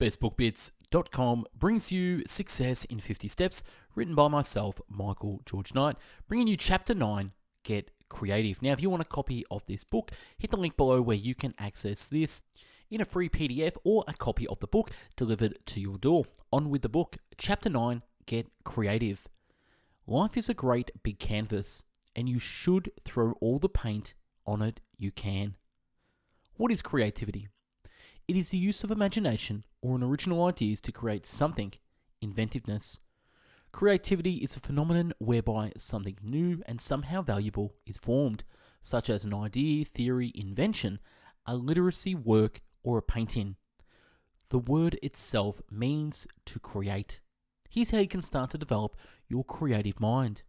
bestbookbits.com brings you Success in 50 Steps, written by myself, Michael George Knight, bringing you Chapter 9, Get Creative. Now, if you want a copy of this book, hit the link below where you can access this in a free PDF or a copy of the book delivered to your door. On with the book, Chapter 9, Get Creative. Life is a great big canvas, and you should throw all the paint on it you can. What is creativity? It is the use of imagination or an original ideas to create something, inventiveness. Creativity is a phenomenon whereby something new and somehow valuable is formed, such as an idea, theory, invention, a literacy work, or a painting. The word itself means to create. Here's how you can start to develop your creative mind.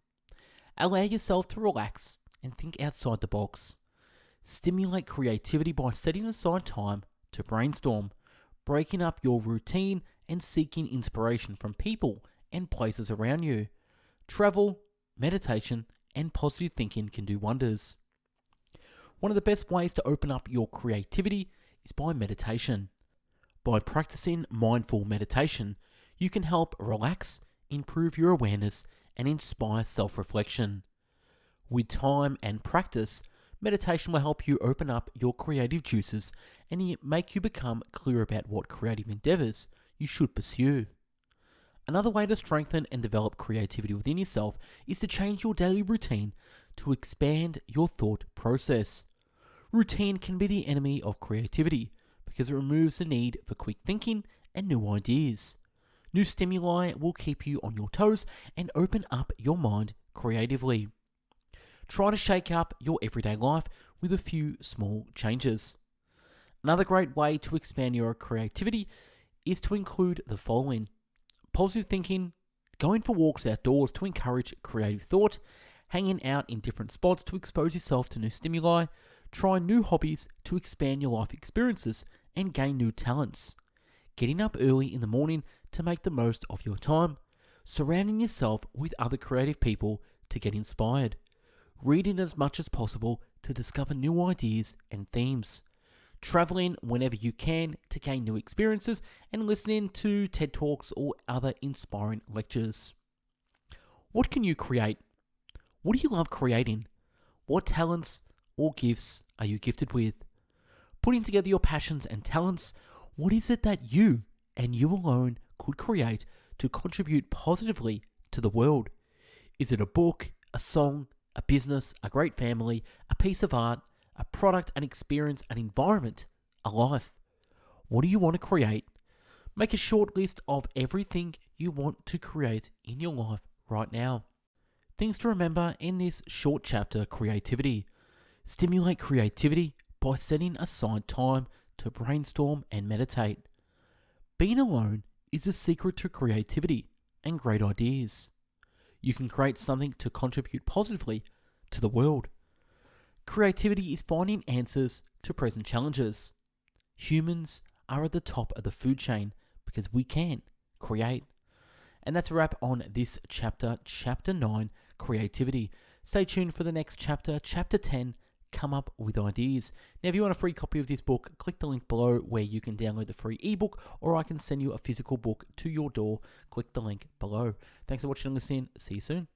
Allow yourself to relax and think outside the box. Stimulate creativity by setting aside time to brainstorm, breaking up your routine and seeking inspiration from people and places around you. Travel, meditation, and positive thinking can do wonders. One of the best ways to open up your creativity is by meditation. By practicing mindful meditation, you can help relax, improve your awareness, and inspire self-reflection. With time and practice, meditation will help you open up your creative juices and make you become clear about what creative endeavors you should pursue. Another way to strengthen and develop creativity within yourself is to change your daily routine to expand your thought process. Routine can be the enemy of creativity because it removes the need for quick thinking and new ideas. New stimuli will keep you on your toes and open up your mind creatively. Try to shake up your everyday life with a few small changes. Another great way to expand your creativity is to include the following: positive thinking, going for walks outdoors to encourage creative thought, hanging out in different spots to expose yourself to new stimuli, try new hobbies to expand your life experiences and gain new talents, getting up early in the morning to make the most of your time, surrounding yourself with other creative people to get inspired, reading as much as possible to discover new ideas and themes, traveling whenever you can to gain new experiences, and listening to TED Talks or other inspiring lectures. What can you create? What do you love creating? What talents or gifts are you gifted with? Putting together your passions and talents, what is it that you and you alone could create to contribute positively to the world? Is it a book, a song, a business, a great family, a piece of art, a product, an experience, an environment, a life? What do you want to create? Make a short list of everything you want to create in your life right now. Things to remember in this short chapter, creativity. Stimulate creativity by setting aside time to brainstorm and meditate. Being alone is the secret to creativity and great ideas. You can create something to contribute positively to the world. Creativity is finding answers to present challenges. Humans are at the top of the food chain because we can create. And that's a wrap on this chapter, Chapter 9, Creativity. Stay tuned for the next chapter, Chapter 10, Come Up with Ideas. Now, if you want a free copy of this book, click the link below where you can download the free ebook, or I can send you a physical book to your door. Click the link below. Thanks for watching and listening. See you soon.